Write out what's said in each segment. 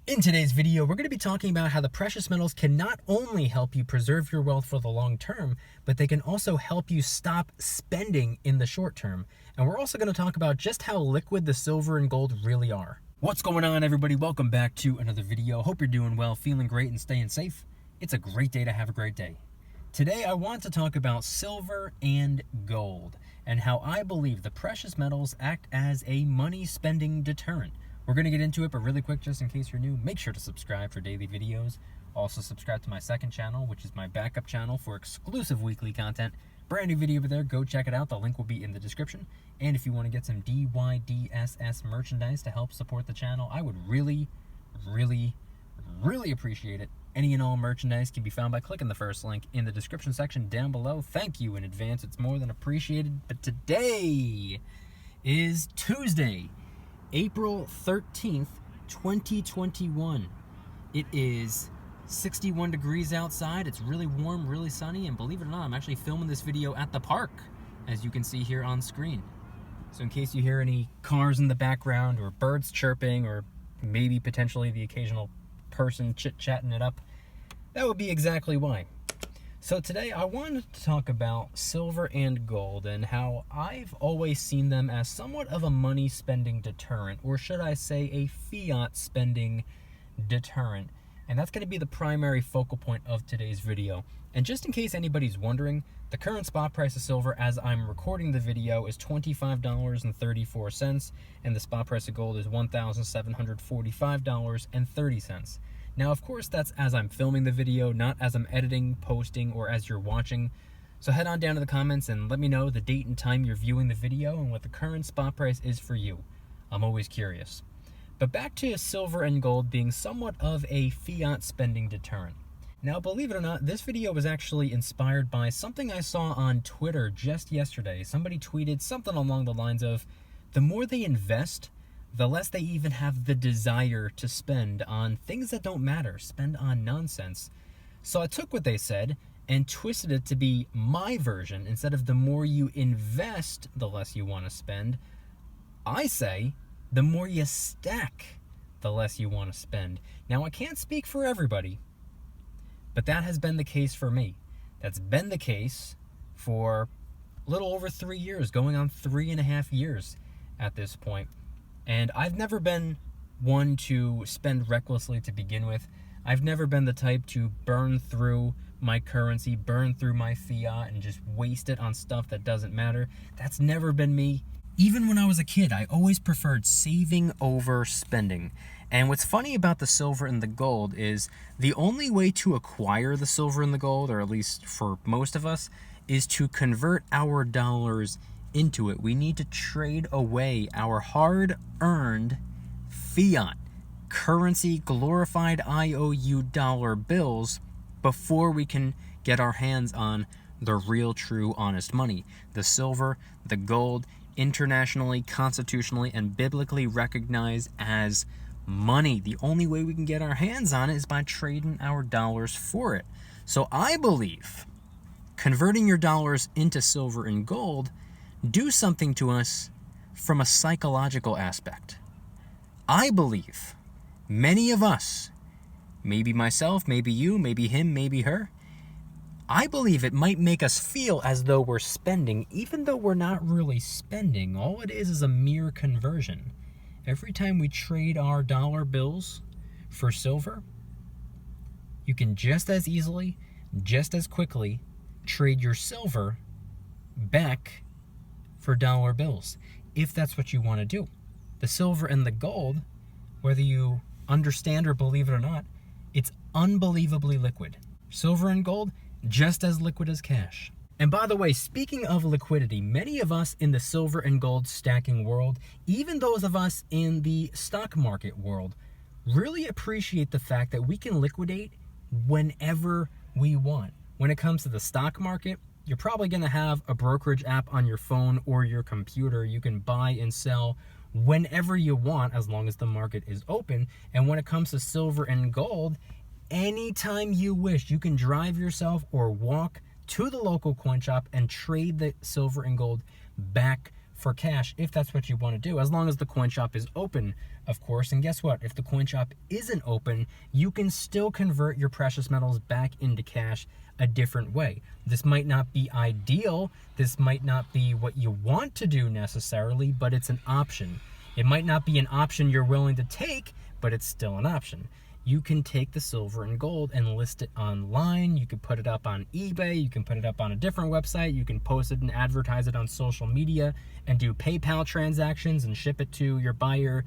In today's video, we're going to be talking about how the precious metals can not only help you preserve your wealth for the long term, but they can also help you stop spending in the short term. And we're also going to talk about just how liquid the silver and gold really are. What's going on, everybody? Welcome back to another video. Hope you're doing well, feeling great, and staying safe. It's a great day to have a great day. Today, I want to talk about silver and gold and how I believe the precious metals act as a money spending deterrent. We're going to get into it, but really quick, just in case you're new, make sure to subscribe for daily videos. Also subscribe to my second channel, which is my backup channel for exclusive weekly content. Brand new video over there, go check it out. The link will be in the description. And if you want to get some DYDSS merchandise to help support the channel, I would really appreciate it. Any and all merchandise can be found by clicking the first link in the description section down below. Thank you in advance, it's more than appreciated. But today is Tuesday, April 13th, 2021. It is 61 degrees outside. It's really warm, really sunny, and believe it or not, I'm actually filming this video at the park, as you can see here on screen. So in case you hear any cars in the background or birds chirping or maybe potentially the occasional person chit-chatting it up, that would be exactly why. So today I wanted to talk about silver and gold and how I've always seen them as somewhat of a money spending deterrent, or should I say a fiat spending deterrent. And that's going to be the primary focal point of today's video. And just in case anybody's wondering, the current spot price of silver as I'm recording the video is $25.34, and the spot price of gold is $1,745.30. Now, of course, that's as I'm filming the video, not as I'm editing, posting, or as you're watching. So head on down to the comments and let me know the date and time you're viewing the video and what the current spot price is for you. I'm always curious. But back to silver and gold being somewhat of a fiat spending deterrent. Now, believe it or not, this video was actually inspired by something I saw on Twitter just yesterday. Somebody tweeted something along the lines of, the more they invest, the less they even have the desire to spend on things that don't matter, spend on nonsense. So I took what they said and twisted it to be my version. Instead of the more you invest, the less you want to spend, I say the more you stack, the less you want to spend. Now, I can't speak for everybody, but that has been the case for me. That's been the case for a little over 3 years, going on 3.5 years at this point. And I've never been one to spend recklessly to begin with. I've never been the type to burn through my currency, burn through my fiat, and just waste it on stuff that doesn't matter. That's never been me. Even when I was a kid, I always preferred saving over spending. And what's funny about the silver and the gold is the only way to acquire the silver and the gold, or at least for most of us, is to convert our dollars into it. We need to trade away our hard-earned fiat currency, glorified IOU dollar bills, before we can get our hands on the real, true, honest money. The silver, the gold, internationally, constitutionally, and biblically recognized as money. The only way we can get our hands on it is by trading our dollars for it. So I believe converting your dollars into silver and gold do something to us from a psychological aspect. I believe many of us, maybe myself, maybe you, maybe him, maybe her, I believe it might make us feel as though we're spending, even though we're not really spending. All it is a mere conversion. Every time we trade our dollar bills for silver, you can just as easily, just as quickly trade your silver back for dollar bills, if that's what you want to do. The silver and the gold, whether you understand or believe it or not, it's unbelievably liquid. Silver and gold, just as liquid as cash. And by the way, speaking of liquidity, many of us in the silver and gold stacking world, even those of us in the stock market world, really appreciate the fact that we can liquidate whenever we want. When it comes to the stock market, you're probably going to have a brokerage app on your phone or your computer. You can buy and sell whenever you want, as long as the market is open. And when it comes to silver and gold, anytime you wish, you can drive yourself or walk to the local coin shop and trade the silver and gold back for cash if that's what you want to do, as long as the coin shop is open, of course. And guess what? If the coin shop isn't open, you can still convert your precious metals back into cash a different way. This might not be ideal. This might not be what you want to do necessarily, but it's an option. It might not be an option you're willing to take, but it's still an option. You can take the silver and gold and list it online. You can put it up on eBay. You can put it up on a different website. You can post it and advertise it on social media and do PayPal transactions and ship it to your buyer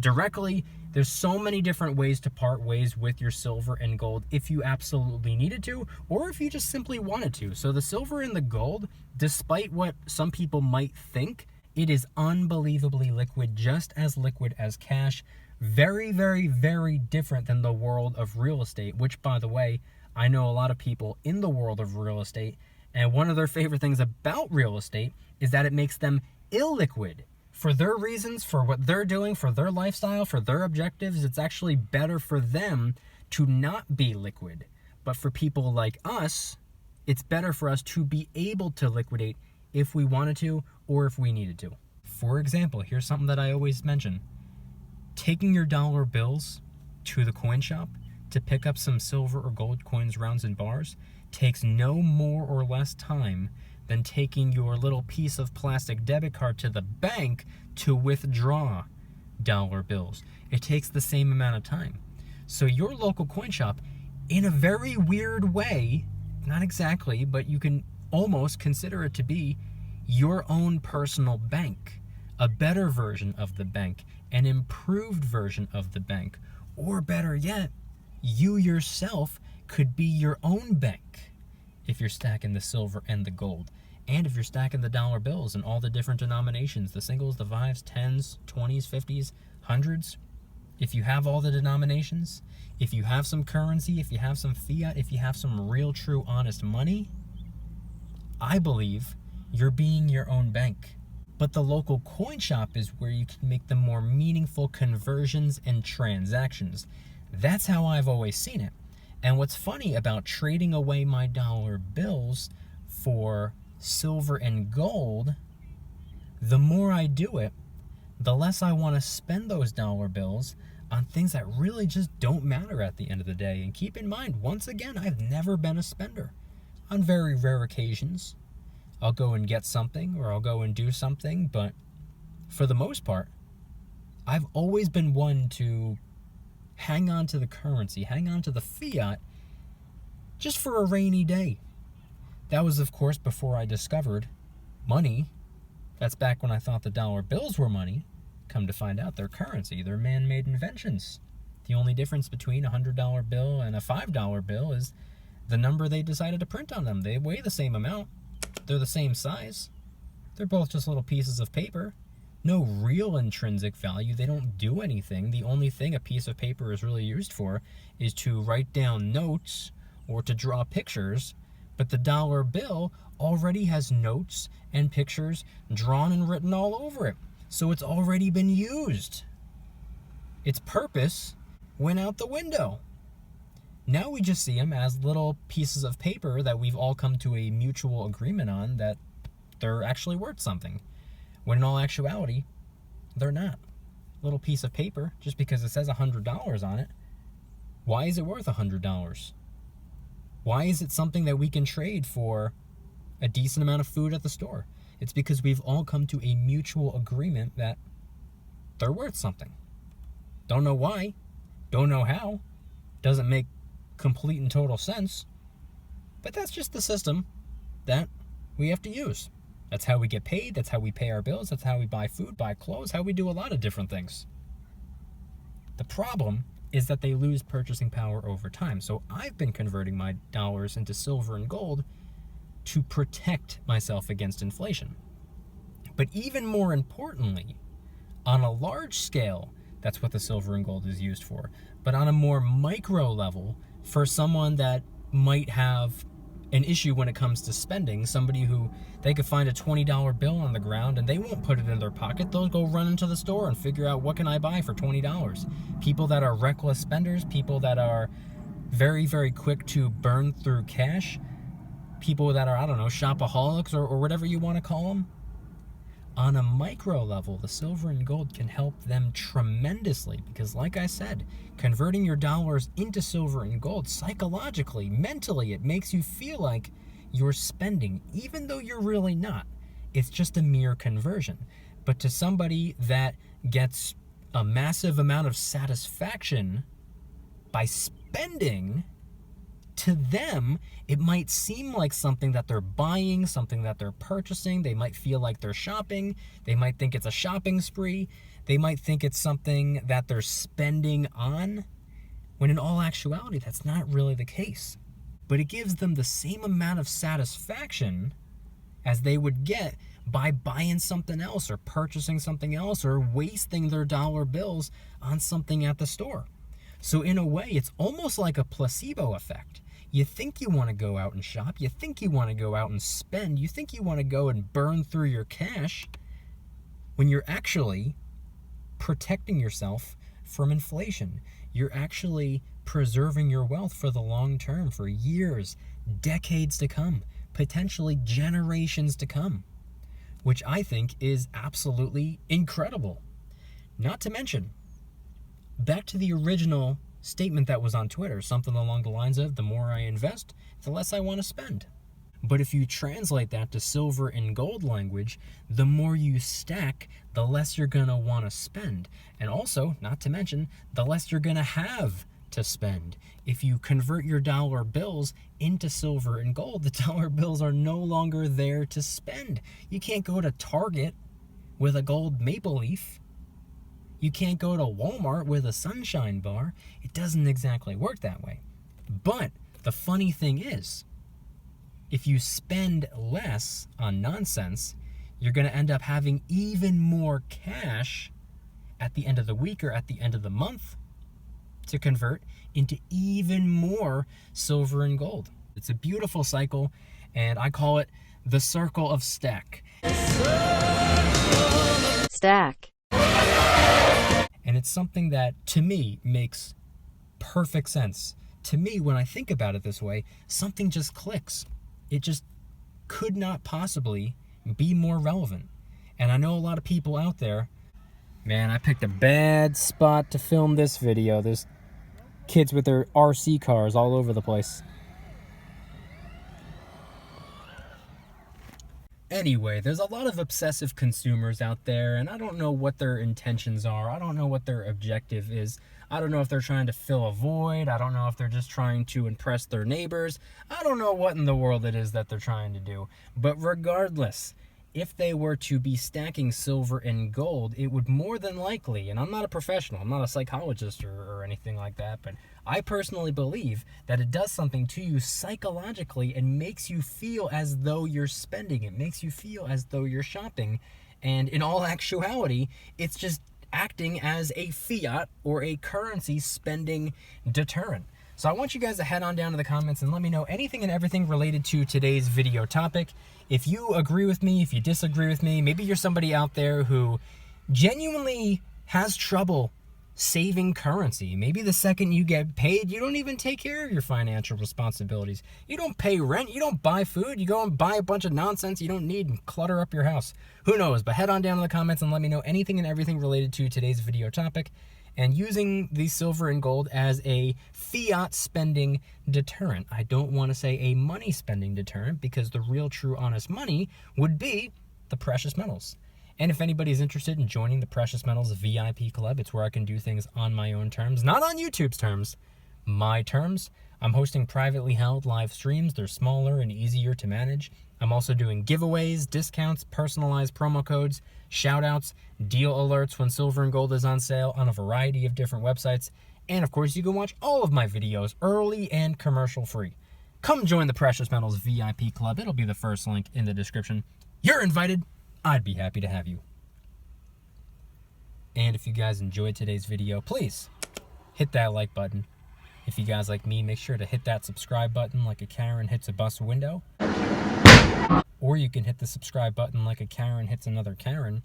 directly. There's so many different ways to part ways with your silver and gold if you absolutely needed to, or if you just simply wanted to. So the silver and the gold, despite what some people might think, it is unbelievably liquid, just as liquid as cash. Very, very, very different than the world of real estate, which, by the way, I know a lot of people in the world of real estate, and one of their favorite things about real estate is that it makes them illiquid. For their reasons, for what they're doing, for their lifestyle, for their objectives, it's actually better for them to not be liquid. But for people like us, it's better for us to be able to liquidate if we wanted to or if we needed to. For example, here's something that I always mention. Taking your dollar bills to the coin shop to pick up some silver or gold coins, rounds, and bars takes no more or less time than taking your little piece of plastic debit card to the bank to withdraw dollar bills. It takes the same amount of time. So your local coin shop, in a very weird way, not exactly, but you can almost consider it to be your own personal bank, a better version of the bank, an improved version of the bank, or better yet, you yourself could be your own bank if you're stacking the silver and the gold, and if you're stacking the dollar bills in all the different denominations, the singles, the fives, 10s, 20s, 50s, 100s. If you have all the denominations, if you have some currency, if you have some fiat, if you have some real, true, honest money, I believe you're being your own bank. But the local coin shop is where you can make the more meaningful conversions and transactions. That's how I've always seen it. And what's funny about trading away my dollar bills for silver and gold, the more I do it, the less I want to spend those dollar bills on things that really just don't matter at the end of the day. And keep in mind, once again, I've never been a spender. On very rare occasions, I'll go and get something or I'll go and do something, but for the most part, I've always been one to hang on to the currency, hang on to the fiat, just for a rainy day. That was, of course, before I discovered money. That's back when I thought the dollar bills were money. Come to find out, they're currency. They're man-made inventions. The only difference between a $100 bill and a $5 bill is the number they decided to print on them. They weigh the same amount. They're the same size. They're both just little pieces of paper. No real intrinsic value. They don't do anything. The only thing a piece of paper is really used for is to write down notes or to draw pictures. But the dollar bill already has notes and pictures drawn and written all over it. So it's already been used. Its purpose went out the window. Now we just see them as little pieces of paper that we've all come to a mutual agreement on that they're actually worth something. When in all actuality, they're not. Little piece of paper, just because it says $100 on it, why is it worth $100? Why is it something that we can trade for a decent amount of food at the store? It's because we've all come to a mutual agreement that they're worth something. Don't know why, don't know how, doesn't make complete and total sense, but that's just the system that we have to use. That's how we get paid, that's how we pay our bills, that's how we buy food, buy clothes, how we do a lot of different things. The problem is that they lose purchasing power over time. So I've been converting my dollars into silver and gold to protect myself against inflation. But even more importantly, on a large scale, that's what the silver and gold is used for. But on a more micro level, for someone that might have an issue when it comes to spending, somebody who they could find a $20 bill on the ground and they won't put it in their pocket, they'll go run into the store and figure out, what can I buy for $20? People that are reckless spenders, people that are very, very quick to burn through cash, people that are, I don't know, shopaholics or whatever you want to call them, on a micro level, the silver and gold can help them tremendously because, like I said, converting your dollars into silver and gold psychologically, mentally, it makes you feel like you're spending, even though you're really not. It's just a mere conversion. But to somebody that gets a massive amount of satisfaction by spending, to them, it might seem like something that they're buying, something that they're purchasing. They might feel like they're shopping. They might think it's a shopping spree. They might think it's something that they're spending on, when in all actuality, that's not really the case. But it gives them the same amount of satisfaction as they would get by buying something else or purchasing something else or wasting their dollar bills on something at the store. So in a way, it's almost like a placebo effect. You think you want to go out and shop. You think you want to go out and spend. You think you want to go and burn through your cash when you're actually protecting yourself from inflation. You're actually preserving your wealth for the long term, for years, decades to come, potentially generations to come, which I think is absolutely incredible. Not to mention, back to the original statement that was on Twitter, something along the lines of, the more I invest, the less I want to spend. But if you translate that to silver and gold language, the more you stack, the less you're going to want to spend. And also, not to mention, the less you're going to have to spend. If you convert your dollar bills into silver and gold, the dollar bills are no longer there to spend. You can't go to Target with a gold maple leaf. You can't go to Walmart with a sunshine bar. It doesn't exactly work that way. But the funny thing is, if you spend less on nonsense, you're going to end up having even more cash at the end of the week or at the end of the month to convert into even more silver and gold. It's a beautiful cycle, and I call it the circle of stack. Stack. And it's something that, to me, makes perfect sense. To me, when I think about it this way, something just clicks. It just could not possibly be more relevant. And I know a lot of people out there, man, I picked a bad spot to film this video. There's kids with their RC cars all over the place. Anyway, there's a lot of obsessive consumers out there, and I don't know what their intentions are. I don't know what their objective is. I don't know if they're trying to fill a void. I don't know if they're just trying to impress their neighbors. I don't know what in the world it is that they're trying to do. But regardless, if they were to be stacking silver and gold, it would more than likely, and I'm not a professional, I'm not a psychologist or anything like that, but I personally believe that it does something to you psychologically and makes you feel as though you're spending. It makes you feel as though you're shopping. And in all actuality, it's just acting as a fiat or a currency spending deterrent. So I want you guys to head on down to the comments and let me know anything and everything related to today's video topic. If you agree with me, if you disagree with me, maybe you're somebody out there who genuinely has trouble saving currency. Maybe the second you get paid, you don't even take care of your financial responsibilities. You don't pay rent, you don't buy food, you go and buy a bunch of nonsense you don't need and clutter up your house. Who knows? But head on down in the comments and let me know anything and everything related to today's video topic. And using the silver and gold as a fiat spending deterrent. I don't want to say a money spending deterrent, because the real true honest money would be the precious metals. And if anybody's interested in joining the Precious Metals VIP Club, it's where I can do things on my own terms, not on YouTube's terms, my terms. I'm hosting privately held live streams. They're smaller and easier to manage. I'm also doing giveaways, discounts, personalized promo codes, shout-outs, deal alerts when silver and gold is on sale on a variety of different websites. And of course, you can watch all of my videos early and commercial-free. Come join the Precious Metals VIP Club. It'll be the first link in the description. You're invited. I'd be happy to have you. And if you guys enjoyed today's video, please hit that like button. If you guys like me, make sure to hit that subscribe button like a Karen hits a bus window. Or you can hit the subscribe button like a Karen hits another Karen.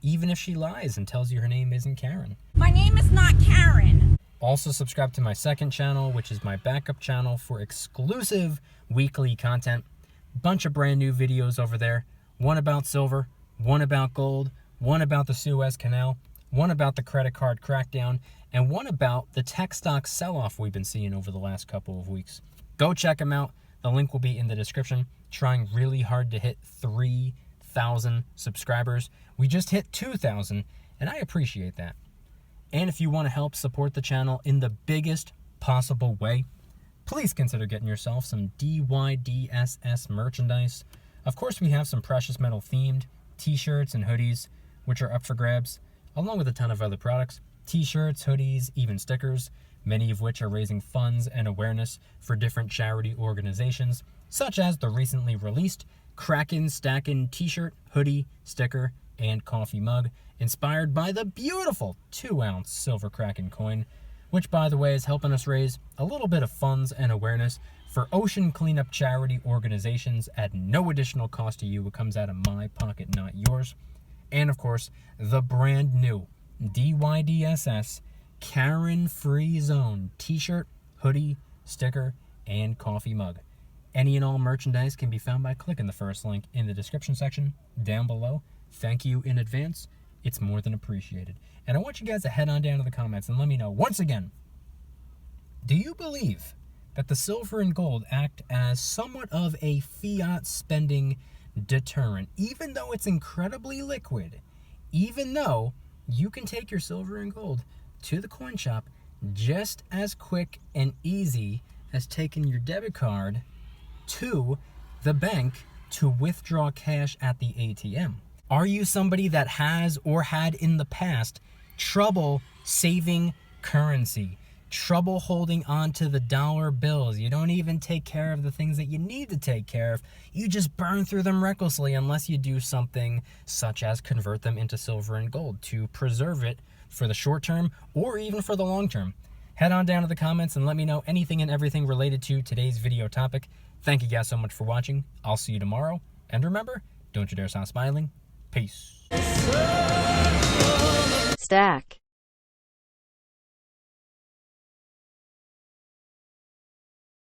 Even if she lies and tells you her name isn't Karen. My name is not Karen. Also subscribe to my second channel, which is my backup channel for exclusive weekly content. Bunch of brand new videos over there. one about silver, one about gold, one about the Suez Canal, one about the credit card crackdown, and one about the tech stock sell-off we've been seeing over the last couple of weeks. Go check them out. The link will be in the description. Trying really hard to hit 3,000 subscribers. We just hit 2,000, and I appreciate that. And if you want to help support the channel in the biggest possible way, please consider getting yourself some DYDSS merchandise. Of course, we have some precious metal themed t-shirts and hoodies, which are up for grabs, along with a ton of other products. T-shirts, hoodies, even stickers, many of which are raising funds and awareness for different charity organizations, such as the recently released Kraken Stackin' t-shirt, hoodie, sticker, and coffee mug, inspired by the beautiful 2-ounce silver Kraken coin, which, by the way, is helping us raise a little bit of funds and awareness for ocean cleanup charity organizations at no additional cost to you. It comes out of my pocket, not yours. And, of course, the brand new DYDSS Karen Free Zone t-shirt, hoodie, sticker, and coffee mug. Any and all merchandise can be found by clicking the first link in the description section down below. Thank you in advance. It's more than appreciated. And I want you guys to head on down to the comments and let me know, once again, do you believe that the silver and gold act as somewhat of a fiat spending deterrent, even though it's incredibly liquid, even though you can take your silver and gold to the coin shop just as quick and easy as taking your debit card to the bank to withdraw cash at the ATM? Are you somebody that has or had in the past trouble saving currency, trouble holding on to the dollar bills? You don't even take care of the things that you need to take care of. You just burn through them recklessly unless you do something such as convert them into silver and gold to preserve it for the short term or even for the long term. Head on down to the comments and let me know anything and everything related to today's video topic. Thank you guys so much for watching. I'll see you tomorrow. And remember, don't you dare stop smiling. Peace. Stack.